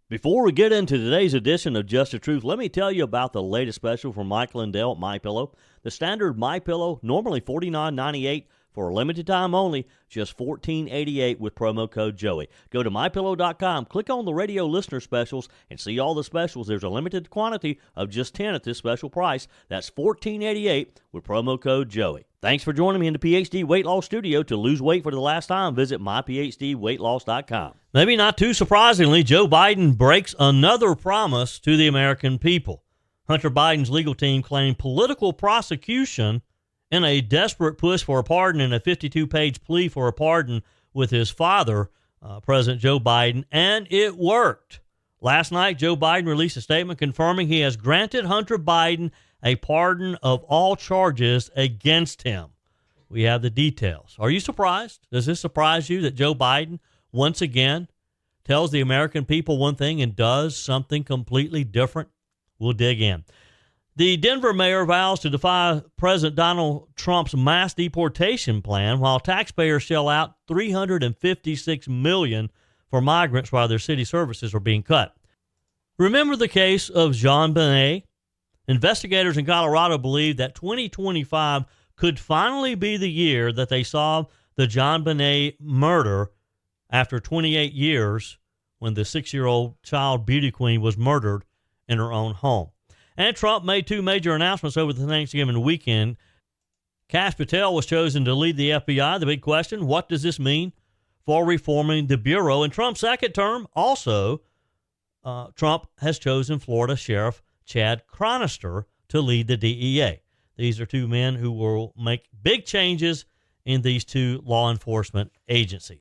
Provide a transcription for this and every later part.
Before we get into today's edition of Just the Truth, let me tell you about the latest special from Mike Lindell at MyPillow. The standard MyPillow, normally $49.98 for a limited time only, just $14.88 with promo code Joey. Go to MyPillow.com, click on the radio listener specials, and see all the specials. There's a limited quantity of just 10 at this special price. That's $14.88 with promo code Joey. Thanks for joining me in the PhD Weight Loss Studio. To lose weight for the last time, visit myphdweightloss.com. Maybe not too surprisingly, Joe Biden breaks another promise to the American people. Hunter Biden's legal team claimed political prosecution in a desperate push for a pardon and a 52-page plea for a pardon with his father, President Joe Biden, and it worked. Last night, Joe Biden released a statement confirming he has granted Hunter Biden a pardon of all charges against him. We have the details. Are you surprised? Does this surprise you that Joe Biden, once again, tells the American people one thing and does something completely different? We'll dig in. The Denver mayor vows to defy President Donald Trump's mass deportation plan while taxpayers shell out $356 million for migrants while their city services are being cut. Remember the case of JonBonet? Investigators in Colorado believe that 2025 could finally be the year that they solve the JonBonet murder after 28 years when the 6-year-old child beauty queen was murdered in her own home. And Trump made two major announcements over the Thanksgiving weekend. Kash Patel was chosen to lead the FBI. The big question, what does this mean for reforming the Bureau? In Trump's second term, also, Trump has chosen Florida Sheriff Chad Chronister to lead the DEA. These are two men who will make big changes in these two law enforcement agencies.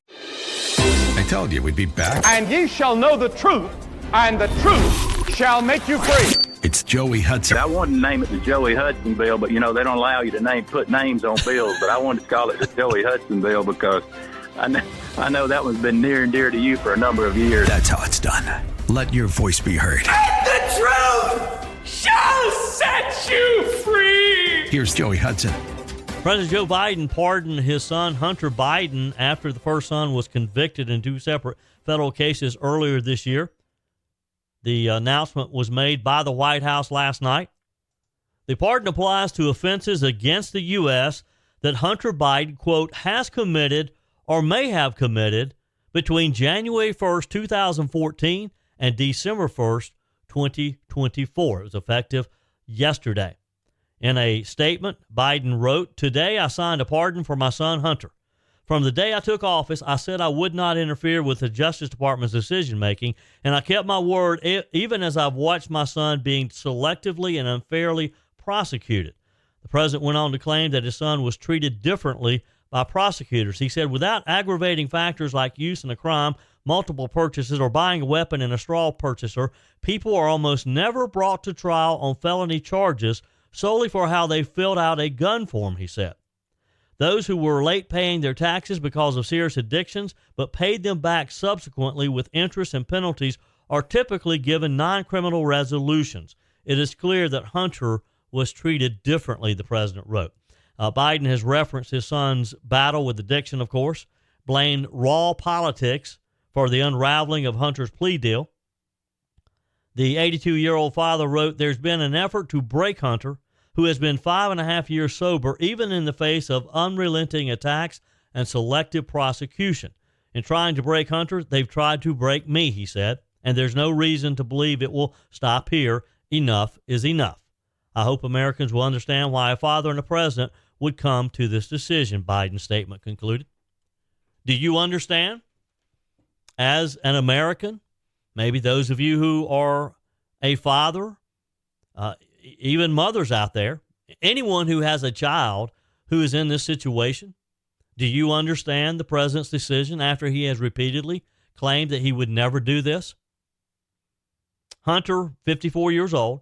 I told you we'd be back. And ye shall know the truth, and the truth shall make you free. It's Joey Hudson. I wanted to name it the Joey Hudson bill, but, they don't allow you to put names on bills. But I wanted to call it the Joey Hudson bill because I know that one's been near and dear to you for a number of years. That's how it's done. Let your voice be heard. And the truth shall set you free. Here's Joey Hudson. President Joe Biden pardoned his son, Hunter Biden, after the first son was convicted in two separate federal cases earlier this year. The announcement was made by the White House last night. The pardon applies to offenses against the U.S. that Hunter Biden, quote, has committed or may have committed between January 1st, 2014 and December 1st, 2024. It was effective yesterday. In a statement, Biden wrote, "Today I signed a pardon for my son Hunter. From the day I took office, I said I would not interfere with the Justice Department's decision-making, and I kept my word even as I've watched my son being selectively and unfairly prosecuted." The president went on to claim that his son was treated differently by prosecutors. He said, "Without aggravating factors like use in a crime, multiple purchases, or buying a weapon in a straw purchaser, people are almost never brought to trial on felony charges solely for how they filled out a gun form," he said. "Those who were late paying their taxes because of serious addictions but paid them back subsequently with interest and penalties are typically given non-criminal resolutions. It is clear that Hunter was treated differently," the president wrote. Biden has referenced his son's battle with addiction, of course, blamed raw politics for the unraveling of Hunter's plea deal. The 82-year-old father wrote, "There's been an effort to break Hunter, who has been 5.5 years sober, even in the face of unrelenting attacks and selective prosecution. In trying to break Hunter, they've tried to break me," he said, "and there's no reason to believe it will stop here. Enough is enough. I hope Americans will understand why a father and a president would come to this decision," Biden's statement concluded. Do you understand? As an American, maybe those of you who are a father, even mothers out there, anyone who has a child who is in this situation, do you understand the president's decision after he has repeatedly claimed that he would never do this? Hunter, 54 years old,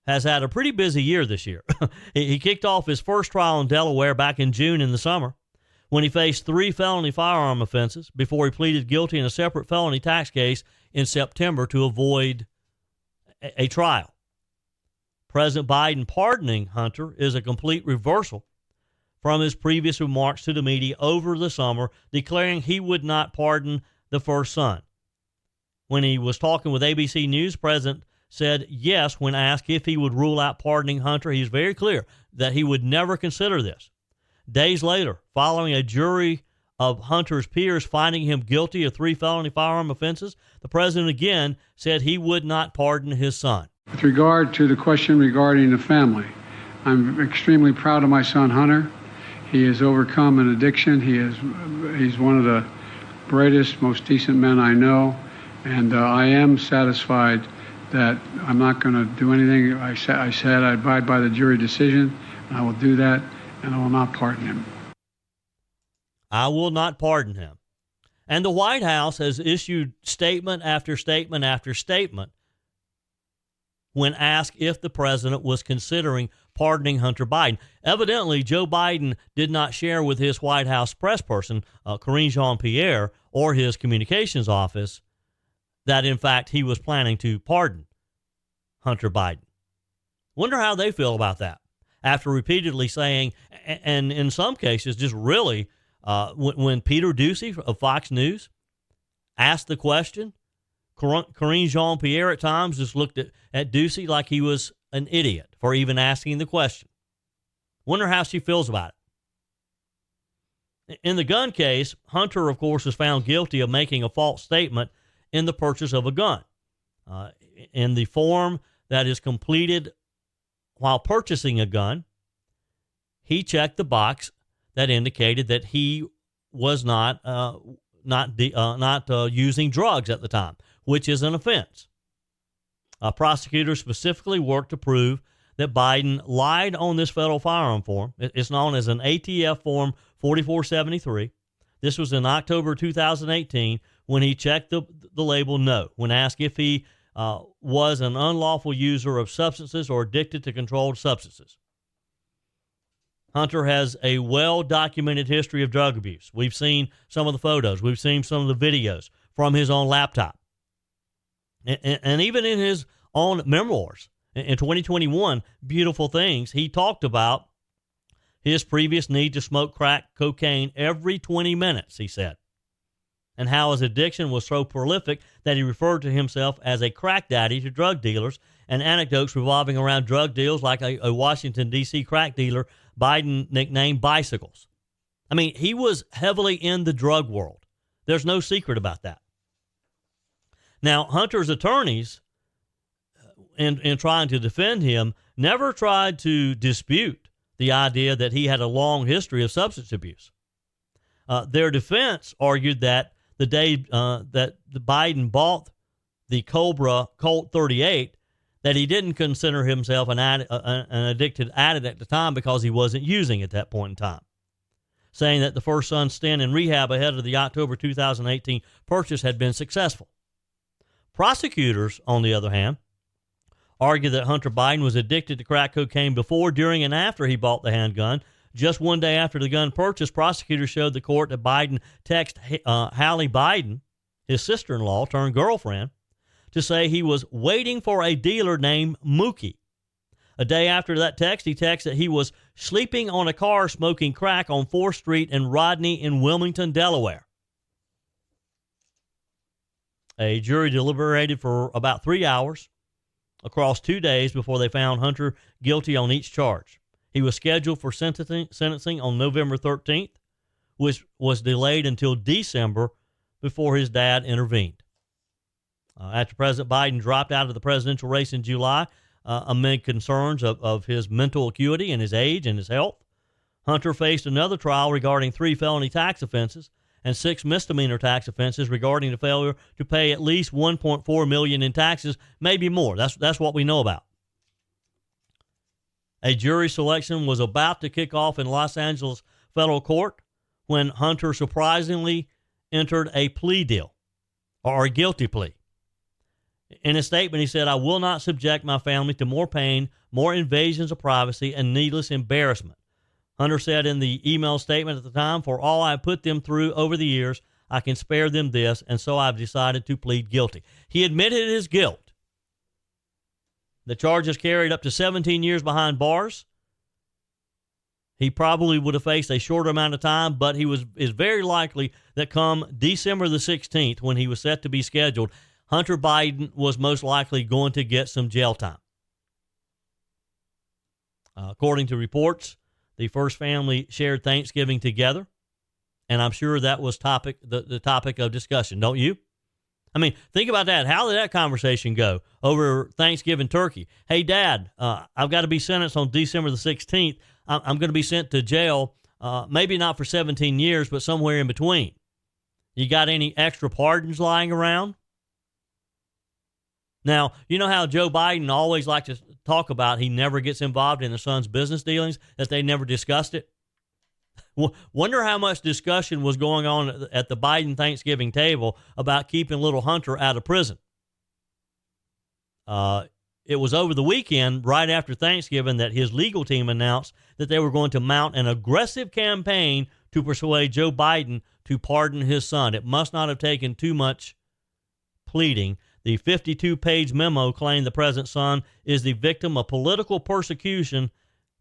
has had a pretty busy year this year. He kicked off his first trial in Delaware back in June in the summer when he faced 3 felony firearm offenses before he pleaded guilty in a separate felony tax case in September to avoid a trial. President Biden pardoning Hunter is a complete reversal from his previous remarks to the media over the summer, declaring he would not pardon the first son. When he was talking with ABC News, the president said yes when asked if he would rule out pardoning Hunter. He was very clear that he would never consider this. Days later, following a jury of Hunter's peers finding him guilty of 3 felony firearm offenses, the president again said he would not pardon his son. With regard to the question regarding the family, I'm extremely proud of my son Hunter. He has overcome an addiction. He's one of the brightest, most decent men I know, and I am satisfied that I'm not going to do anything. I said I abide by the jury decision, and I will do that, and I will not pardon him. I will not pardon him. And the White House has issued statement after statement after statement when asked if the president was considering pardoning Hunter Biden. Evidently, Joe Biden did not share with his White House press person, Karine Jean-Pierre, or his communications office that, in fact, he was planning to pardon Hunter Biden. Wonder how they feel about that after repeatedly saying, and in some cases, just really, when Peter Doocy of Fox News asked the question, Karine Jean-Pierre at times just looked at Doocy like he was an idiot for even asking the question. Wonder how she feels about it. In the gun case, Hunter, of course, was found guilty of making a false statement in the purchase of a gun. In the form that is completed while purchasing a gun, he checked the box that indicated that he was not using drugs at the time, which is an offense. Prosecutors specifically worked to prove that Biden lied on this federal firearm form. It's known as an ATF Form 4473. This was in October 2018 when he checked the label no, when asked if he was an unlawful user of substances or addicted to controlled substances. Hunter has a well-documented history of drug abuse. We've seen some of the photos. We've seen some of the videos from his own laptop. And even in his own memoirs in 2021, Beautiful Things, he talked about his previous need to smoke crack cocaine every 20 minutes, he said, and how his addiction was so prolific that he referred to himself as a crack daddy to drug dealers, and anecdotes revolving around drug deals like a Washington, D.C. crack dealer Biden nicknamed Bicycles. I mean, he was heavily in the drug world. There's no secret about that. Now, Hunter's attorneys, in trying to defend him, never tried to dispute the idea that he had a long history of substance abuse. Their defense argued that the day that Biden bought the Cobra Colt 38, that he didn't consider himself an addicted addict at the time because he wasn't using at that point in time, saying that the first son's stint in rehab ahead of the October 2018 purchase had been successful. Prosecutors, on the other hand, argued that Hunter Biden was addicted to crack cocaine before, during, and after he bought the handgun. Just one day after the gun purchase, prosecutors showed the court that Biden texted Hallie Biden, his sister-in-law turned girlfriend, to say he was waiting for a dealer named Mookie. A day after that text, he texted that he was sleeping on a car smoking crack on 4th Street in Rodney in Wilmington, Delaware. A jury deliberated for about 3 hours across 2 days before they found Hunter guilty on each charge. He was scheduled for sentencing on November 13th, which was delayed until December before his dad intervened. After President Biden dropped out of the presidential race in July, amid concerns of his mental acuity and his age and his health, Hunter faced another trial regarding 3 felony tax offenses and 6 misdemeanor tax offenses regarding the failure to pay at least $1.4 million in taxes, maybe more. That's what we know about. A jury selection was about to kick off in Los Angeles federal court when Hunter surprisingly entered a plea deal, or a guilty plea. In a statement, he said, "I will not subject my family to more pain, more invasions of privacy, and needless embarrassment." Hunter said in the email statement at the time, "For all I put them through over the years, I can spare them this, and so I've decided to plead guilty." He admitted his guilt. The charges carried up to 17 years behind bars. He probably would have faced a shorter amount of time, but is very likely that come December the 16th, when he was set to be scheduled, Hunter Biden was most likely going to get some jail time. According to reports, the first family shared Thanksgiving together, and I'm sure that was the topic of discussion, don't you? I mean, think about that. How did that conversation go over Thanksgiving turkey? Hey, Dad, I've got to be sentenced on December the 16th. I'm going to be sent to jail, maybe not for 17 years, but somewhere in between. You got any extra pardons lying around? Now, you know how Joe Biden always likes to talk about he never gets involved in his son's business dealings, that they never discussed it? Wonder how much discussion was going on at the Biden Thanksgiving table about keeping little Hunter out of prison. It was over the weekend, right after Thanksgiving, that his legal team announced that they were going to mount an aggressive campaign to persuade Joe Biden to pardon his son. It must not have taken too much pleading. The 52-page memo claimed the president's son is the victim of political persecution.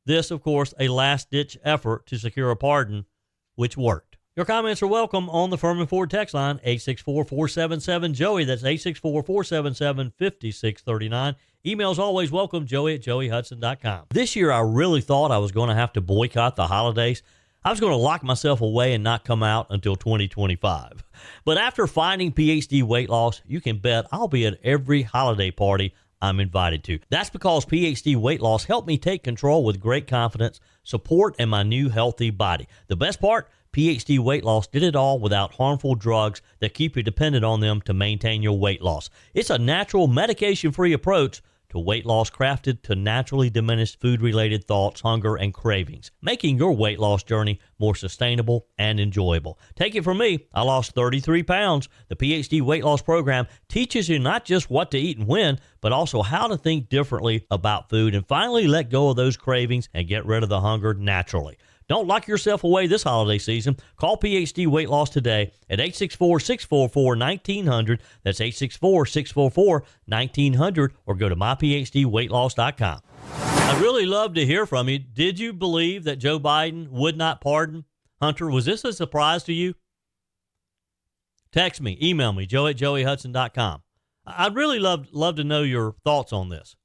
This, of course, a last-ditch effort to secure a pardon, which worked. Your comments are welcome on the Furman Ford text line, 864-477-JOEY. That's 864-477-5639. Emails always welcome, joey@joeyhudson.com. This year, I really thought I was going to have to boycott the holidays. I was going to lock myself away and not come out until 2025. But after finding PhD weight loss, you can bet I'll be at every holiday party I'm invited to. That's because PhD weight loss helped me take control with great confidence, support, and my new healthy body. The best part, PhD weight loss did it all without harmful drugs that keep you dependent on them to maintain your weight loss. It's a natural, medication-free approach to weight loss crafted to naturally diminish food-related thoughts, hunger, and cravings, making your weight loss journey more sustainable and enjoyable. Take it from me, I lost 33 pounds. The PhD weight loss program teaches you not just what to eat and when, but also how to think differently about food and finally let go of those cravings and get rid of the hunger naturally. Don't lock yourself away this holiday season. Call PhD Weight Loss today at 864-644-1900. That's 864-644-1900, or go to myphdweightloss.com. I'd really love to hear from you. Did you believe that Joe Biden would not pardon Hunter? Was this a surprise to you? Text me, email me, joe@joeyhudson.com. I'd really love to know your thoughts on this,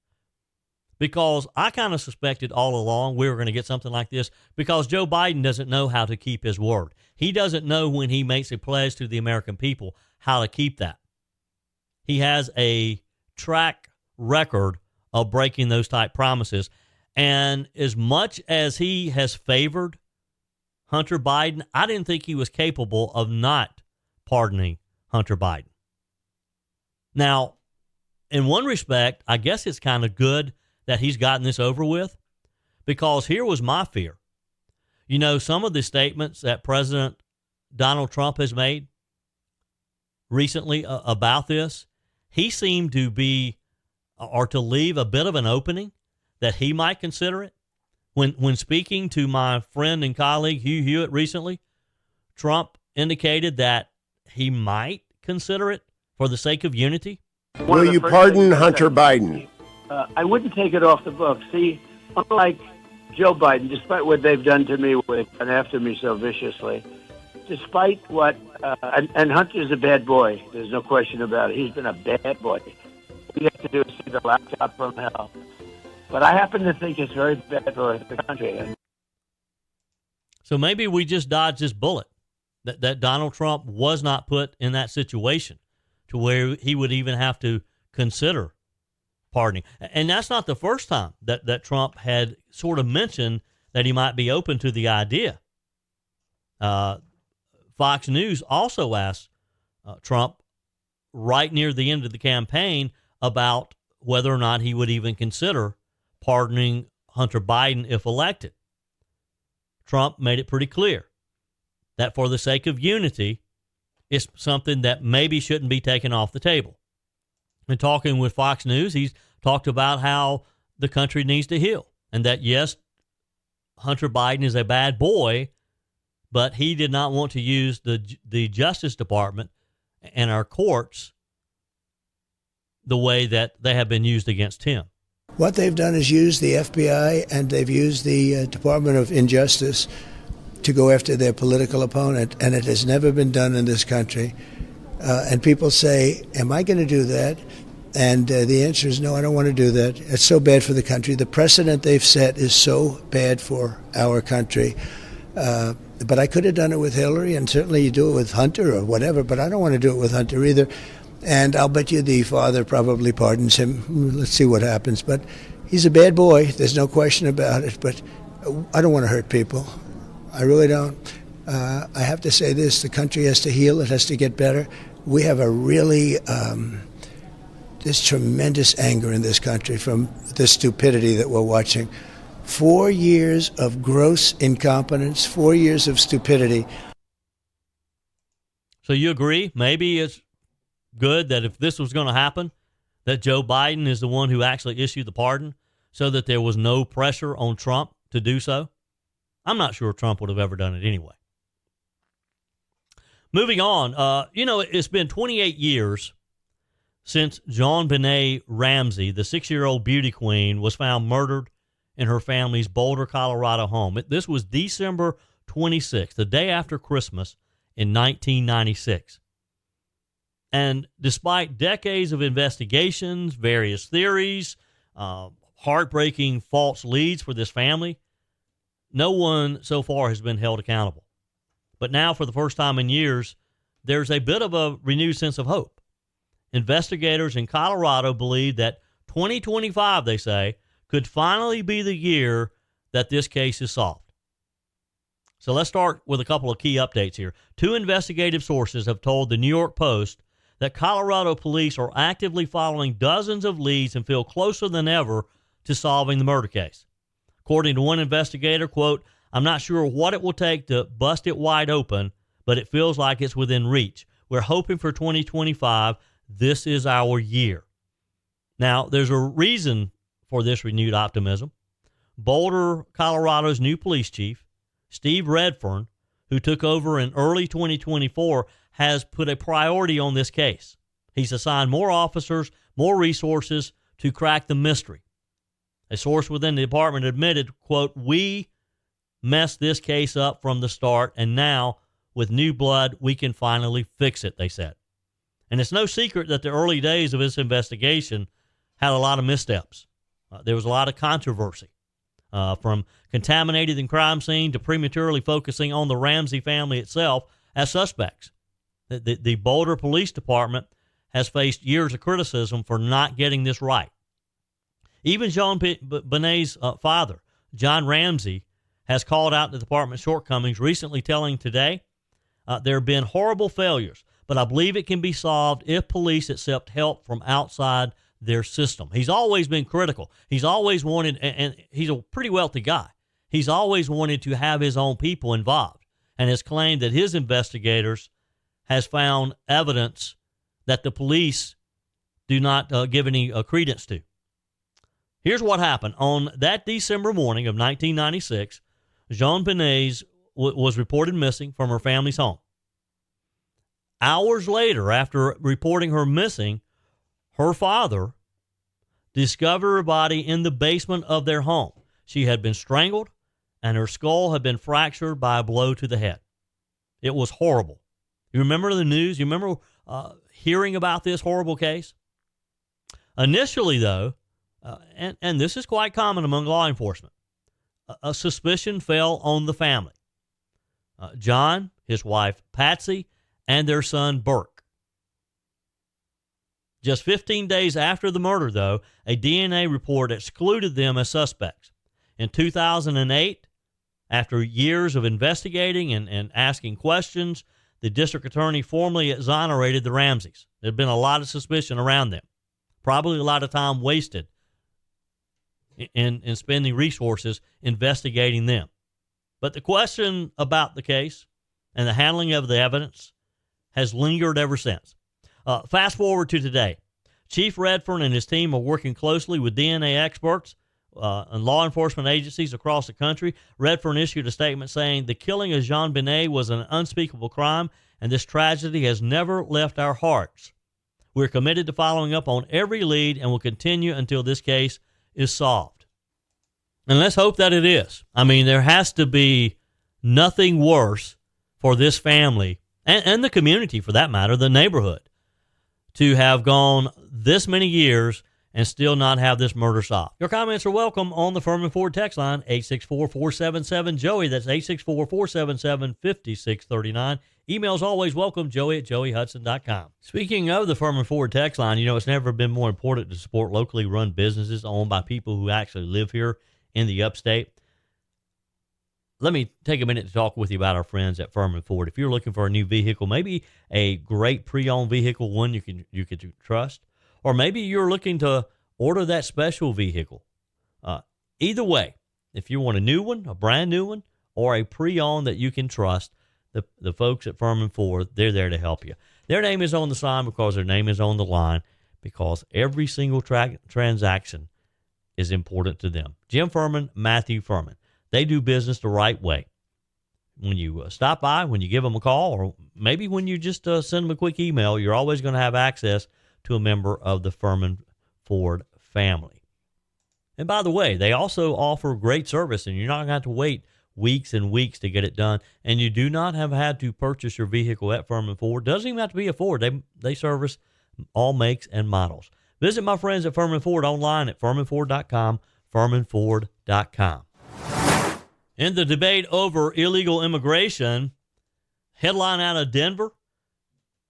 because I kind of suspected all along we were going to get something like this, because Joe Biden doesn't know how to keep his word. He doesn't know when he makes a pledge to the American people how to keep that. He has a track record of breaking those type promises. And as much as he has favored Hunter Biden, I didn't think he was capable of not pardoning Hunter Biden. Now, in one respect, I guess it's kind of good that he's gotten this over with, because here was my fear. You know, some of the statements that President Donald Trump has made recently about this, he seemed to be, or to leave a bit of an opening that he might consider it. When speaking to my friend and colleague Hugh Hewitt recently, Trump indicated that he might consider it for the sake of unity. Will you pardon Hunter Biden? I wouldn't take it off the books. See, unlike Joe Biden, despite what they've done to me and after me so viciously, despite what, and Hunter's a bad boy. There's no question about it. He's been a bad boy. All you have to do is see the laptop from hell. But I happen to think it's very bad for the country. So maybe we just dodged this bullet, that Donald Trump was not put in that situation to where he would even have to consider pardoning. And that's not the first time that Trump had sort of mentioned that he might be open to the idea. Fox News also asked Trump right near the end of the campaign about whether or not he would even consider pardoning Hunter Biden if elected. Trump made it pretty clear that for the sake of unity, it's something that maybe shouldn't be taken off the table. In talking with Fox News, he's talked about how the country needs to heal, and that, yes, Hunter Biden is a bad boy, but he did not want to use the Justice Department and our courts the way that they have been used against him. What they've done is use the FBI and they've used the Department of Injustice to go after their political opponent, and it has never been done in this country. And people say, am I going to do that? And the answer is no, I don't want to do that. It's so bad for the country. The precedent they've set is so bad for our country. But I could have done it with Hillary, and certainly you do it with Hunter or whatever, but I don't want to do it with Hunter either. And I'll bet you the father probably pardons him. Let's see what happens. But he's a bad boy. There's no question about it. But I don't want to hurt people. I really don't. I have to say this. The country has to heal. It has to get better. We have a really... there's tremendous anger in this country from the stupidity that we're watching. 4 years of gross incompetence, 4 years of stupidity. So you agree? Maybe it's good that if this was going to happen, that Joe Biden is the one who actually issued the pardon so that there was no pressure on Trump to do so? I'm not sure Trump would have ever done it anyway. Moving on, it's been 28 years since JonBonet Ramsey, the 6-year-old beauty queen, was found murdered in her family's Boulder, Colorado home. This was December 26th, the day after Christmas in 1996. And despite decades of investigations, various theories, heartbreaking false leads for this family, no one so far has been held accountable. But now, for the first time in years, there's a bit of a renewed sense of hope. Investigators in Colorado believe that 2025, they say, could finally be the year that this case is solved. So let's start with a couple of key updates here. 2 investigative sources have told the New York Post that Colorado police are actively following dozens of leads and feel closer than ever to solving the murder case. According to one investigator, quote, "I'm not sure what it will take to bust it wide open, but it feels like it's within reach. We're hoping for 2025. This is our year." Now, there's a reason for this renewed optimism. Boulder, Colorado's new police chief, Steve Redfern, who took over in early 2024, has put a priority on this case. He's assigned more officers, more resources to crack the mystery. A source within the department admitted, quote, "We messed this case up from the start, and now, with new blood, we can finally fix it," they said. And it's no secret that the early days of this investigation had a lot of missteps. There was a lot of controversy, from contaminating the crime scene to prematurely focusing on the Ramsey family itself as suspects. The Boulder Police Department has faced years of criticism for not getting this right. Even JonBonet's father, John Ramsey, has called out the department's shortcomings, recently telling Today, "There have been horrible failures, but I believe it can be solved if police accept help from outside their system." He's always been critical. He's always wanted, and he's a pretty wealthy guy, he's always wanted to have his own people involved, and has claimed that his investigators has found evidence that the police do not give any credence to. Here's what happened. On that December morning of 1996, JonBonet was reported missing from her family's home. Hours later, after reporting her missing, her father discovered her body in the basement of their home. She had been strangled, and her skull had been fractured by a blow to the head. It was horrible. You remember the news? You remember hearing about this horrible case? Initially, though, and this is quite common among law enforcement, a suspicion fell on the family. John, his wife Patsy, and their son Burke. Just 15 days after the murder, though, a DNA report excluded them as suspects. In 2008, after years of investigating and asking questions, the district attorney formally exonerated the Ramseys. There'd been a lot of suspicion around them. Probably a lot of time wasted in spending resources investigating them. But the question about the case and the handling of the evidence has lingered ever since. Fast forward to today. Chief Redfern and his team are working closely with DNA experts and law enforcement agencies across the country. Redfern issued a statement saying, "The killing of JonBonet was an unspeakable crime, and this tragedy has never left our hearts. We're committed to following up on every lead and will continue until this case is solved." And let's hope that it is. I mean, there has to be nothing worse for this family and the community for that matter, the neighborhood, to have gone this many years and still not have this murder solved. Your comments are welcome on the Furman Ford text line, 864-477-JOEY. That's 864-477-5639. Emails always welcome, joey@joeyhudson.com. Speaking of the Furman Ford text line, it's never been more important to support locally run businesses owned by people who actually live here in the upstate. Let me take a minute to talk with you about our friends at Furman Ford. If you're looking for a new vehicle, maybe a great pre-owned vehicle, one you could trust, or maybe you're looking to order that special vehicle. Either way, if you want a new one, a brand new one, or a pre-owned that you can trust, the folks at Furman Ford, they're there to help you. Their name is on the sign because their name is on the line, because every single transaction is important to them. Jim Furman, Matthew Furman. They do business the right way. When you stop by, when you give them a call, or maybe when you just send them a quick email, you're always going to have access to a member of the Furman Ford family. And by the way, they also offer great service, and you're not going to have to wait weeks and weeks to get it done. And you do not have had to purchase your vehicle at Furman Ford. Doesn't even have to be a Ford. They service all makes and models. Visit my friends at Furman Ford online at furmanford.com, furmanford.com. In the debate over illegal immigration, headline out of Denver,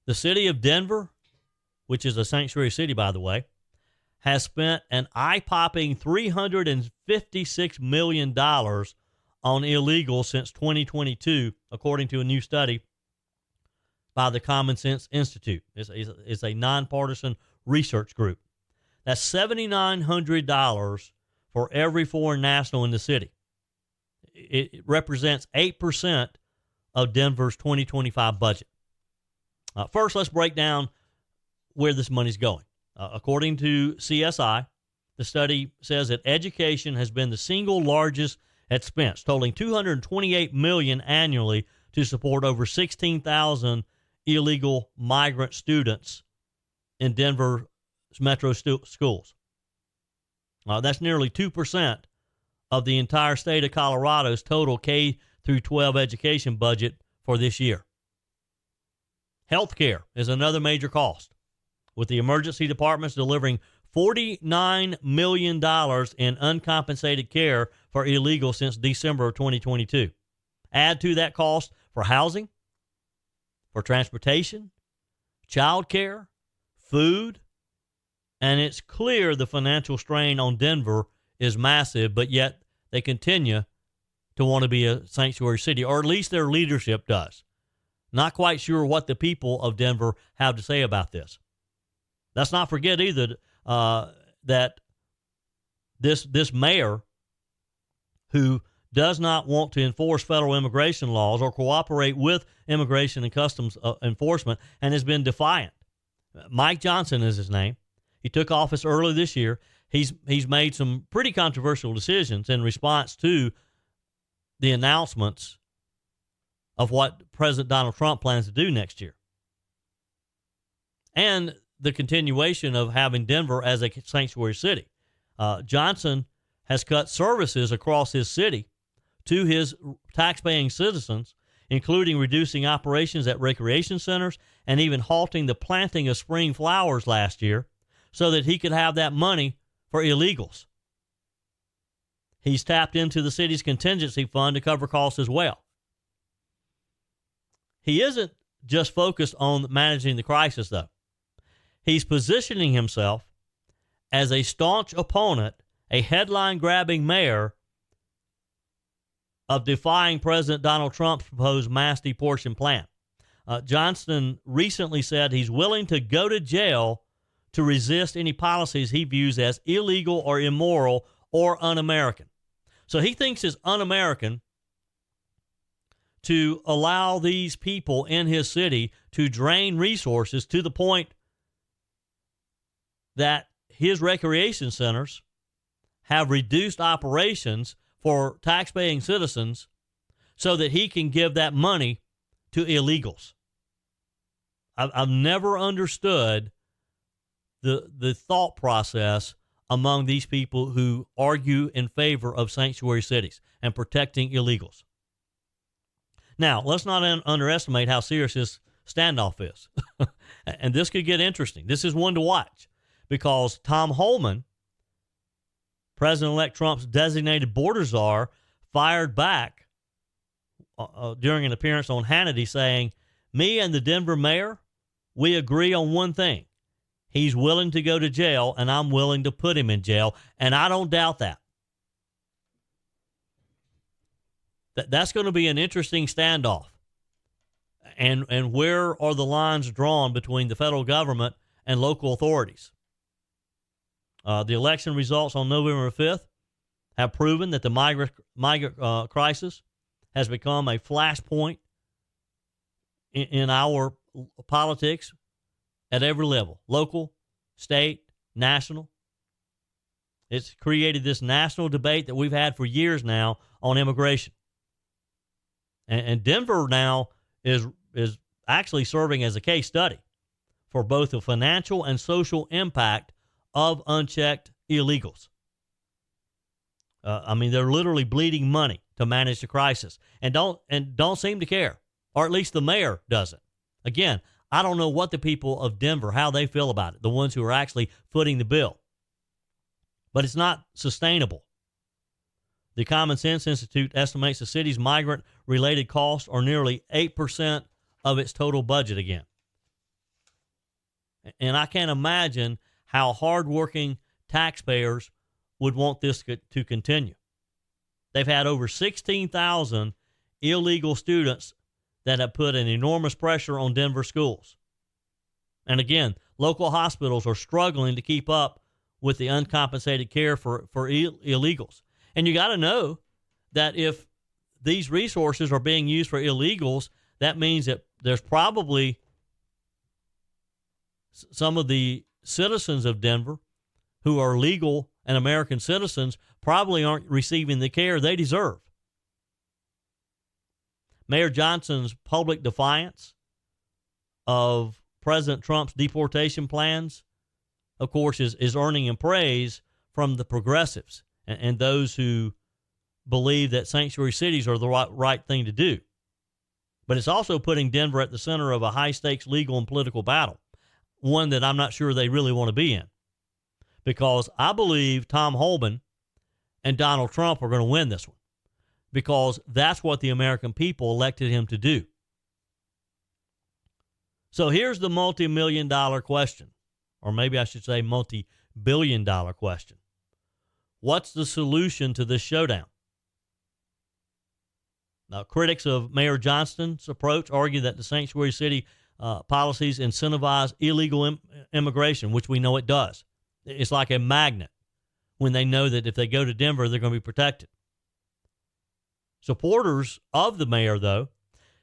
the city of Denver, which is a sanctuary city, by the way, has spent an eye-popping $356 million on illegals since 2022, according to a new study by the Common Sense Institute. It's a nonpartisan research group. That's $7,900 for every foreign national in the city. It represents 8% of Denver's 2025 budget. First, let's break down where this money's going. According to CSI, the study says that education has been the single largest expense, totaling $228 million annually to support over 16,000 illegal migrant students in Denver's metro schools. That's nearly 2% of the entire state of Colorado's total K through 12 education budget for this year. Healthcare is another major cost, with the emergency departments delivering $49 million in uncompensated care for illegals since December of 2022. Add to that cost for housing, for transportation, child care, food, and it's clear the financial strain on Denver is massive, but yet they continue to want to be a sanctuary city, or at least their leadership does. Not quite sure what the people of Denver have to say about this. Let's not forget either that this mayor, who does not want to enforce federal immigration laws or cooperate with immigration and customs enforcement, and has been defiant. Mike Johnson is his name. He took office early this year. He's made some pretty controversial decisions in response to the announcements of what President Donald Trump plans to do next year, and the continuation of having Denver as a sanctuary city. Johnson has cut services across his city to his taxpaying citizens, including reducing operations at recreation centers and even halting the planting of spring flowers last year so that he could have that money for illegals. He's tapped into the city's contingency fund to cover costs as well. He isn't just focused on managing the crisis, though. He's positioning himself as a staunch opponent, a headline-grabbing mayor of defying President Donald Trump's proposed mass deportation plan. Johnson recently said he's willing to go to jail to resist any policies he views as illegal or immoral or un-American. So he thinks it's un-American to allow these people in his city to drain resources to the point that his recreation centers have reduced operations for taxpaying citizens so that he can give that money to illegals. I've never understood the thought process among these people who argue in favor of sanctuary cities and protecting illegals. Now, let's not underestimate how serious this standoff is. And this could get interesting. This is one to watch because Tom Homan, President-elect Trump's designated border czar, fired back during an appearance on Hannity saying, me and the Denver mayor, we agree on one thing. He's willing to go to jail, and I'm willing to put him in jail, and I don't doubt that. That's going to be an interesting standoff. And where are the lines drawn between the federal government and local authorities? The election results on November 5th have proven that the migrant crisis has become a flashpoint in our politics at every level, local, state, national. It's created this national debate that we've had for years now on immigration. And Denver now is actually serving as a case study for both the financial and social impact of unchecked illegals. I mean, they're literally bleeding money to manage the crisis and don't seem to care, or at least the mayor doesn't. Again, I don't know what the people of Denver, how they feel about it, the ones who are actually footing the bill. But it's not sustainable. The Common Sense Institute estimates the city's migrant-related costs are nearly 8% of its total budget again. And I can't imagine how hardworking taxpayers would want this to continue. They've had over 16,000 illegal students that have put an enormous pressure on Denver schools. And again, local hospitals are struggling to keep up with the uncompensated care for illegals. And you got to know that if these resources are being used for illegals, that means that there's probably some of the citizens of Denver who are legal and American citizens probably aren't receiving the care they deserve. Mayor Johnson's public defiance of President Trump's deportation plans, of course, is earning him praise from the progressives and those who believe that sanctuary cities are the right thing to do. But it's also putting Denver at the center of a high-stakes legal and political battle, one that I'm not sure they really want to be in. Because I believe Tom Homan and Donald Trump are going to win this one, because that's what the American people elected him to do. So here's the multi-million-dollar question, or maybe I should say multi-billion-dollar question. What's the solution to this showdown? Now, critics of Mayor Johnston's approach argue that the sanctuary city policies incentivize illegal immigration, which we know it does. It's like a magnet when they know that if they go to Denver, they're going to be protected. Supporters of the mayor, though,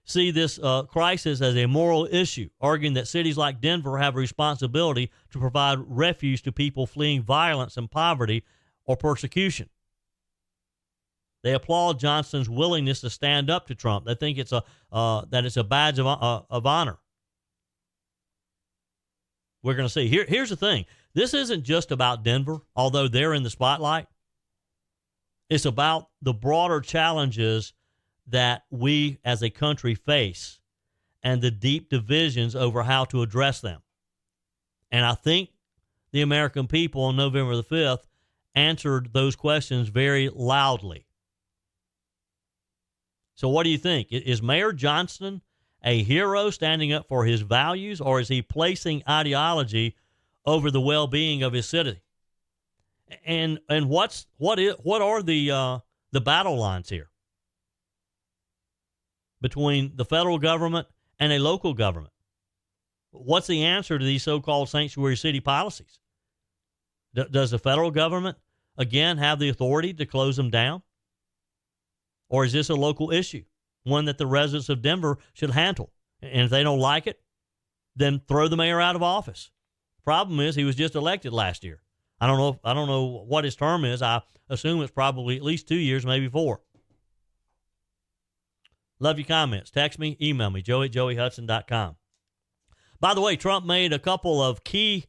see this crisis as a moral issue, arguing that cities like Denver have a responsibility to provide refuge to people fleeing violence and poverty or persecution. They applaud Johnston's willingness to stand up to Trump. They think it's that it's a badge of honor. We're going to see. Here's the thing. This isn't just about Denver, although they're in the spotlight. It's about the broader challenges that we as a country face and the deep divisions over how to address them. And I think the American people on November the 5th answered those questions very loudly. So what do you think? Is Mayor Johnston a hero standing up for his values, or is he placing ideology over the well-being of his city? And what are the battle lines here between the federal government and a local government? What's the answer to these so-called sanctuary city policies? Does the federal government again have the authority to close them down? Or is this a local issue, one that the residents of Denver should handle? And if they don't like it, then throw the mayor out of office. Problem is, he was just elected last year. I don't know what his term is. I assume it's probably at least 2 years, maybe 4. Love your comments. Text me, email me, joey@joeyhudson.com. By the way, Trump made a couple of key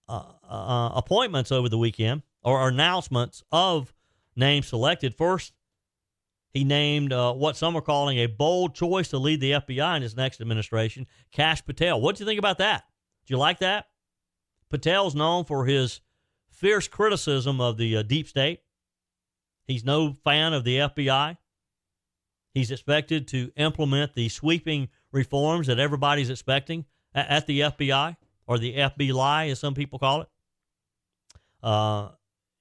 appointments over the weekend, or announcements of names selected. First, He named what some are calling a bold choice to lead the FBI in his next administration, Kash Patel. What do you think about that? Do you like that? Patel's known for his fierce criticism of the deep state. He's no fan of the FBI. He's expected to implement the sweeping reforms that everybody's expecting at the FBI, or the FBI, as some people call it.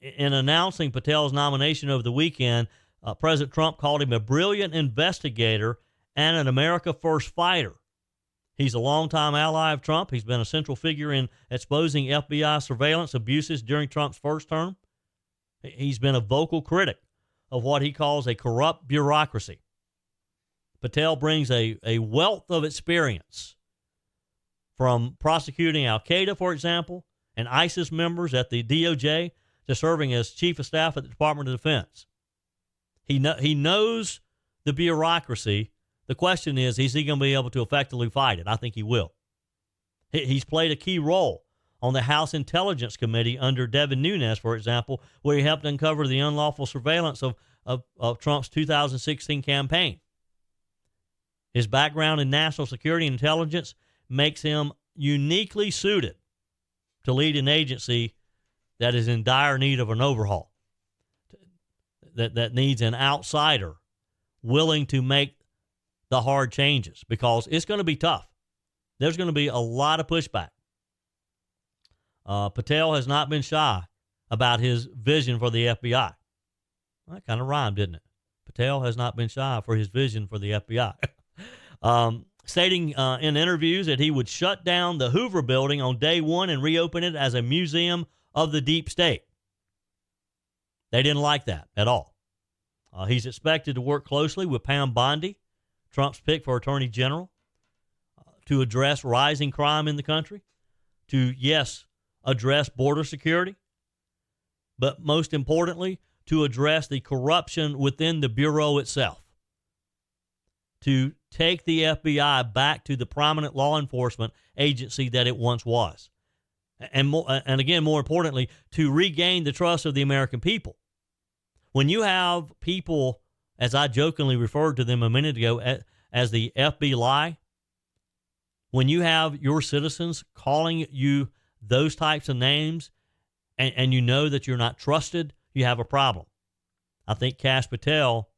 In announcing Patel's nomination over the weekend, President Trump called him a brilliant investigator and an America First fighter. He's a longtime ally of Trump. He's been a central figure in exposing FBI surveillance abuses during Trump's first term. He's been a vocal critic of what he calls a corrupt bureaucracy. Patel brings a wealth of experience, from prosecuting Al-Qaeda, for example, and ISIS members at the DOJ, to serving as chief of staff at the Department of Defense. He knows the bureaucracy. The question is he going to be able to effectively fight it? I think he will. He's played a key role on the House Intelligence Committee under Devin Nunes, for example, where he helped uncover the unlawful surveillance of Trump's 2016 campaign. His background in national security and intelligence makes him uniquely suited to lead an agency that is in dire need of an overhaul, that needs an outsider willing to make the hard changes, because it's going to be tough. There's going to be a lot of pushback. Patel has not been shy about his vision for the FBI. That kind of rhymed, didn't it? Patel has not been shy for his vision for the FBI. Stating in interviews that he would shut down the Hoover building on day one and reopen it as a museum of the deep state. They didn't like that at all. He's expected to work closely with Pam Bondi, Trump's pick for Attorney General, to address rising crime in the country, to, yes, address border security, but most importantly, to address the corruption within the Bureau itself, to take the FBI back to the prominent law enforcement agency that it once was. And again, more importantly, to regain the trust of the American people. When you have people, as I jokingly referred to them a minute ago, as the FBI, when you have your citizens calling you those types of names, and you know that you're not trusted, you have a problem. I think Kash Patel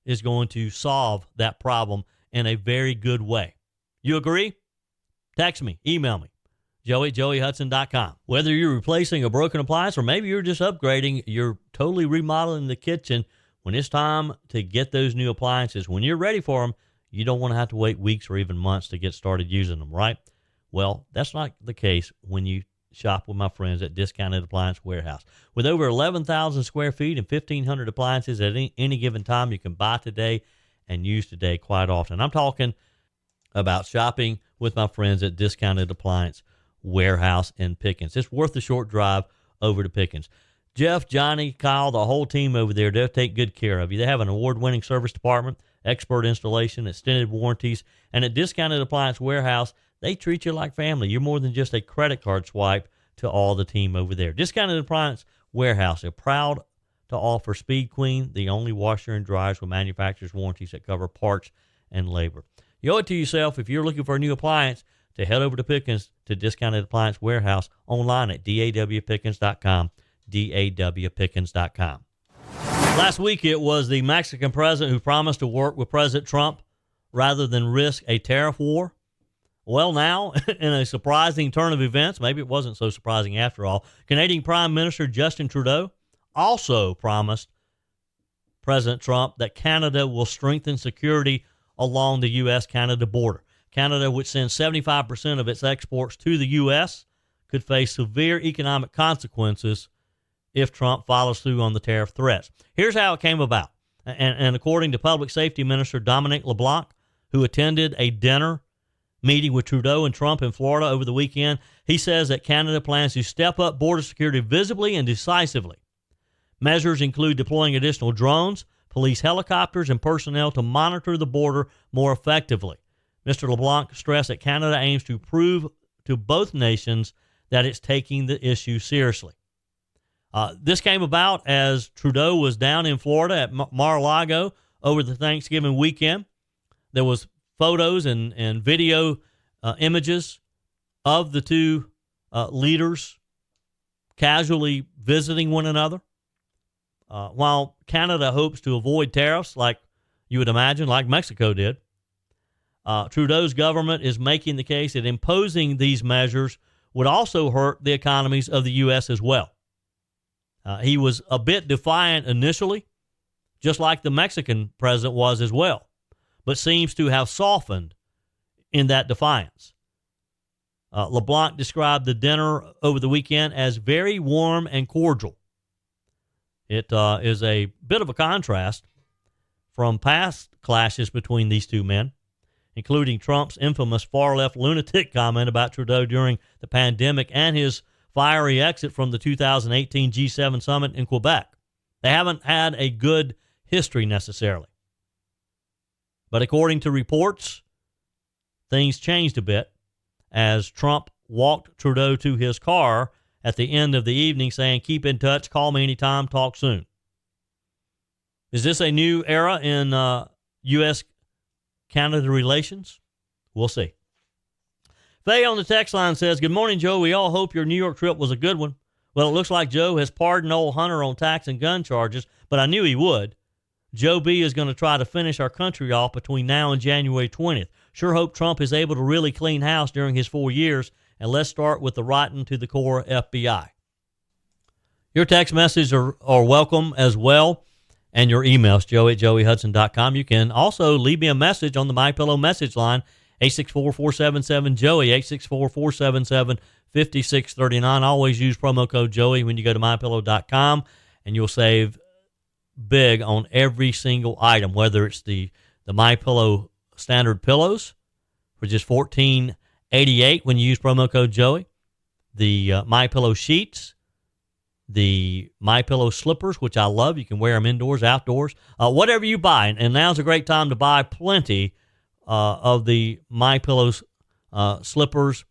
is going to solve that problem in a very good way. You agree? Text me, email me, joey@joeyhudson.com. Whether you're replacing a broken appliance or maybe you're just upgrading, you're totally remodeling the kitchen, when it's time to get those new appliances, when you're ready for them, you don't want to have to wait weeks or even months to get started using them, right? Well, that's not the case when you shop with my friends at Discounted Appliance Warehouse. With over 11,000 square feet and 1,500 appliances at any given time, you can buy today and use today quite often. I'm talking about shopping with my friends at Discounted Appliance Warehouse in Pickens. It's worth the short drive over to Pickens. Jeff, Johnny, Kyle, the whole team over there, they'll take good care of you. They have an award-winning service department, expert installation, extended warranties, and at Discounted Appliance Warehouse, they treat you like family. You're more than just a credit card swipe to all the team over there. Discounted Appliance Warehouse, they're proud to offer Speed Queen, the only washer and dryers with manufacturer's warranties that cover parts and labor. You owe it to yourself, if you're looking for a new appliance, to head over to Pickens to Discounted Appliance Warehouse online at dawpickens.com, dawpickens.com. Last week, it was the Mexican president who promised to work with President Trump rather than risk a tariff war. Well, now, in a surprising turn of events, maybe it wasn't so surprising after all, Canadian Prime Minister Justin Trudeau also promised President Trump that Canada will strengthen security along the U.S.-Canada border. Canada, which sends 75% of its exports to the U.S., could face severe economic consequences if Trump follows through on the tariff threats. Here's how it came about. And according to Public Safety Minister Dominic LeBlanc, who attended a dinner meeting with Trudeau and Trump in Florida over the weekend, he says that Canada plans to step up border security visibly and decisively. Measures include deploying additional drones, police helicopters, and personnel to monitor the border more effectively. Mr. LeBlanc stressed that Canada aims to prove to both nations that it's taking the issue seriously. This came about as Trudeau was down in Florida at Mar-a-Lago over the Thanksgiving weekend. There was photos and video images of the two leaders casually visiting one another. While Canada hopes to avoid tariffs, like you would imagine, like Mexico did, Trudeau's government is making the case that imposing these measures would also hurt the economies of the U.S. as well. He was a bit defiant initially, just like the Mexican president was as well, but seems to have softened in that defiance. LeBlanc described the dinner over the weekend as very warm and cordial. It is a bit of a contrast from past clashes between these two men, including Trump's infamous far-left lunatic comment about Trudeau during the pandemic and his fiery exit from the 2018 G7 summit in Quebec. They haven't had a good history necessarily. But according to reports, things changed a bit as Trump walked Trudeau to his car at the end of the evening saying, "Keep in touch, call me anytime, talk soon." Is this a new era in U.S.-Canada relations? We'll see. Faye on the text line says, "Good morning, Joe. We all hope your New York trip was a good one. Well, it looks like Joe has pardoned old Hunter on tax and gun charges, but I knew he would. Joe B. is going to try to finish our country off between now and January 20th. Sure hope Trump is able to really clean house during his 4 years, and let's start with the rotten to the core FBI." Your text messages are welcome as well, and your emails, joe@joeyhudson.com. You can also leave me a message on the MyPillow message line, 864-477-JOEY, 864-477-5639. Always use promo code Joey when you go to MyPillow.com, and you'll save big on every single item, whether it's the MyPillow standard pillows for just $14.88 when you use promo code Joey, the MyPillow sheets, the MyPillow slippers, which I love. You can wear them indoors, outdoors, whatever you buy. And now's a great time to buy plenty of the MyPillow slippers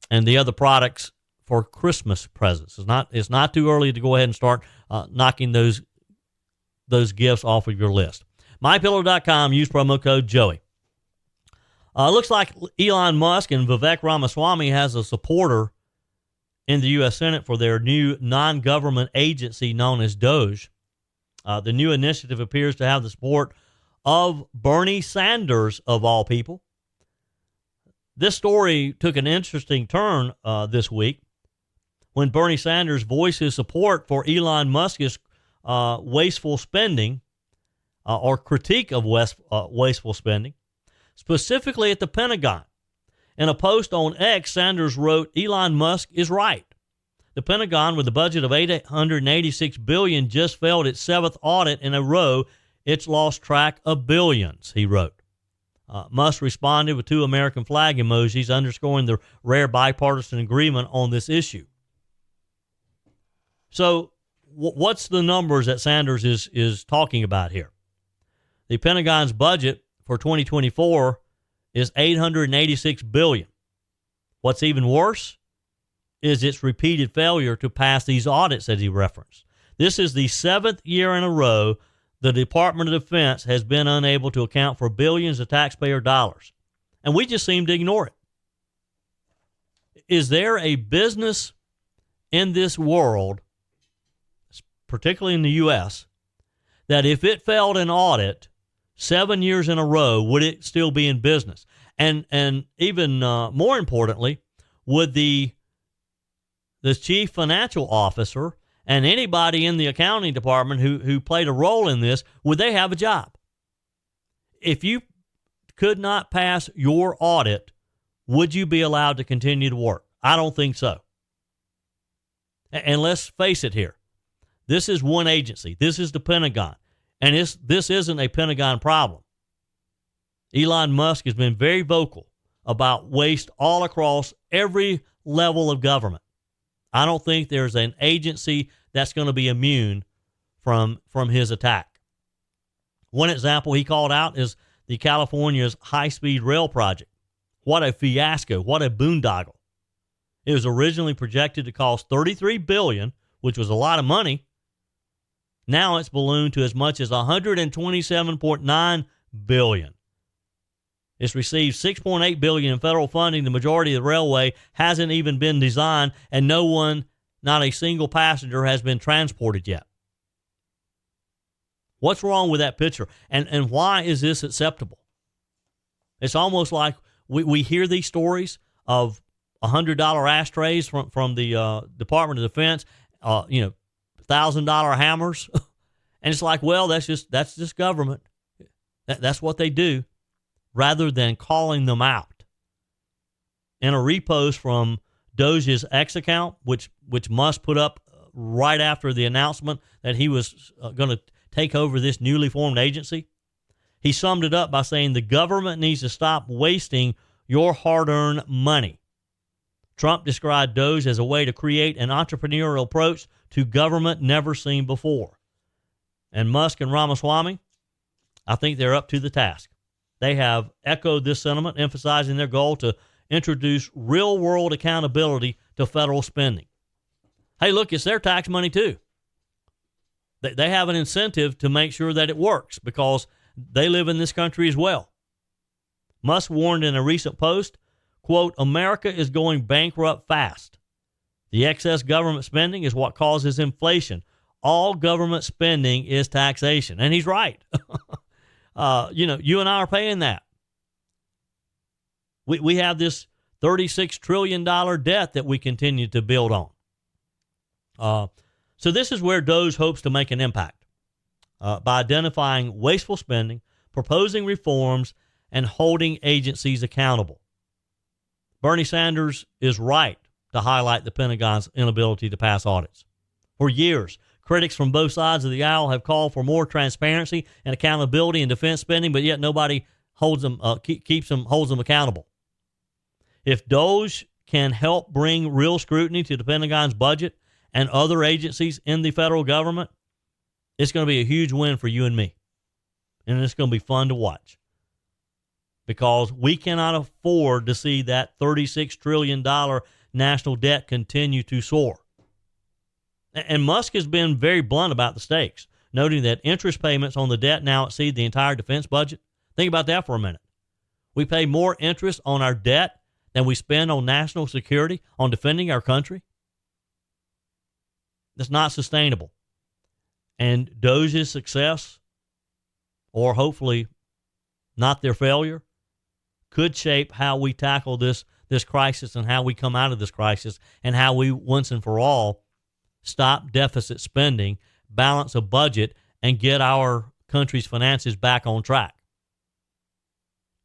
and the other products for Christmas presents. It's not too early to go ahead and start knocking those gifts off of your list. MyPillow.com, use promo code Joey. Looks like Elon Musk and Vivek Ramaswamy has a supporter in the U.S. Senate for their new non-government agency known as DOGE. The new initiative appears to have the support of Bernie Sanders, of all people. This story took an interesting turn this week when Bernie Sanders voiced his support for Elon Musk's wasteful spending or critique of wasteful spending, specifically at the Pentagon. In a post on X, Sanders wrote, "Elon Musk is right. The Pentagon, with a budget of $886 billion, just failed its seventh audit in a row. It's lost track of billions," he wrote. Musk responded with 2 American flag emojis, underscoring the rare bipartisan agreement on this issue. So what's the numbers that Sanders is talking about here? The Pentagon's budget for 2024 is $886 billion. What's even worse is its repeated failure to pass these audits that he referenced. This is the 7th year in a row the Department of Defense has been unable to account for billions of taxpayer dollars, and we just seem to ignore it. Is there a business in this world, particularly in the U.S., that if it failed an audit 7 years in a row, would it still be in business? And even more importantly, would the chief financial officer and anybody in the accounting department who played a role in this, would they have a job? If you could not pass your audit, would you be allowed to continue to work? I don't think so. And let's face it here. This is one agency. This is the Pentagon. And this isn't a Pentagon problem. Elon Musk has been very vocal about waste all across every level of government. I don't think there's an agency that's going to be immune from his attack. One example he called out is the California's high-speed rail project. What a fiasco. What a boondoggle. It was originally projected to cost $33 billion, which was a lot of money. Now it's ballooned to as much as $127.9 billion. It's received $6.8 billion in federal funding. The majority of the railway hasn't even been designed, and no one, not a single passenger, has been transported yet. What's wrong with that picture? And why is this acceptable? It's almost like we hear these stories of $100 ashtrays from the Department of Defense, $1,000 hammers, and it's like, well, that's just government. That's what they do, rather than calling them out. In a repost from Doge's X account, which Musk put up right after the announcement that he was going to take over this newly formed agency, he summed it up by saying the government needs to stop wasting your hard-earned money. Trump described Doge as a way to create an entrepreneurial approach to government never seen before. And Musk and Ramaswamy, I think they're up to the task. They have echoed this sentiment, emphasizing their goal to introduce real-world accountability to federal spending. Hey, look, it's their tax money too. They have an incentive to make sure that it works because they live in this country as well. Musk warned in a recent post, quote, America is going bankrupt fast. The excess government spending is what causes inflation. All government spending is taxation. And he's right. You and I are paying that. We have this $36 trillion debt that we continue to build on. So this is where Doge hopes to make an impact by identifying wasteful spending, proposing reforms, and holding agencies accountable. Bernie Sanders is right to highlight the Pentagon's inability to pass audits. For years, critics from both sides of the aisle have called for more transparency and accountability in defense spending, but yet nobody holds them accountable. If Doge can help bring real scrutiny to the Pentagon's budget and other agencies in the federal government, it's going to be a huge win for you and me. And it's going to be fun to watch. Because we cannot afford to see that $36 trillion national debt continue to soar. And Musk has been very blunt about the stakes, noting that interest payments on the debt now exceed the entire defense budget. Think about that for a minute. We pay more interest on our debt than we spend on national security, on defending our country. That's not sustainable. And Doge's success, or hopefully not their failure, could shape how we tackle this crisis and how we come out of this crisis and how we once and for all stop deficit spending, balance a budget, and get our country's finances back on track.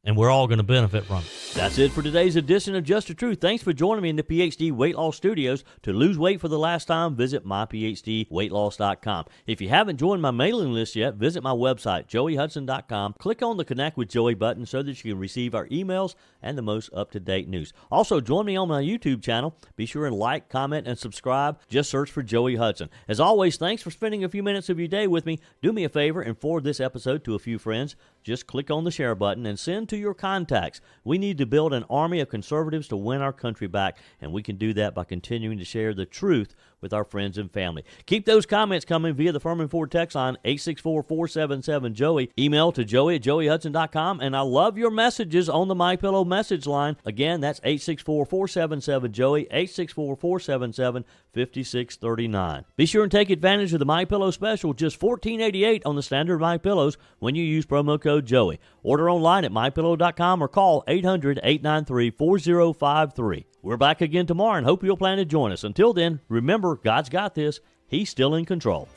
And we're all going to benefit from it. That's it for today's edition of Just the Truth. Thanks for joining me in the PhD Weight Loss Studios. To lose weight for the last time, visit myphdweightloss.com. If you haven't joined my mailing list yet, visit my website, joeyhudson.com. Click on the Connect with Joey button so that you can receive our emails and the most up-to-date news. Also, join me on my YouTube channel. Be sure and like, comment, and subscribe. Just search for Joey Hudson. As always, thanks for spending a few minutes of your day with me. Do me a favor and forward this episode to a few friends. Just click on the share button and send to your contacts. We need to build an army of conservatives to win our country back, and we can do that by continuing to share the truth with our friends and family. Keep those comments coming via the Furman Ford text line, 864-477-JOEY. Email to joey@joeyhudson.com, and I love your messages on the MyPillow message line. Again, that's 864-477-JOEY, 864-477-5639. Be sure and take advantage of the MyPillow special, just $14.88 on the standard MyPillows when you use promo code Joey. Order online at mypillow.com or call 800-893-4053. We're back again tomorrow and hope you'll plan to join us. Until then, remember, God's got this. He's still in control.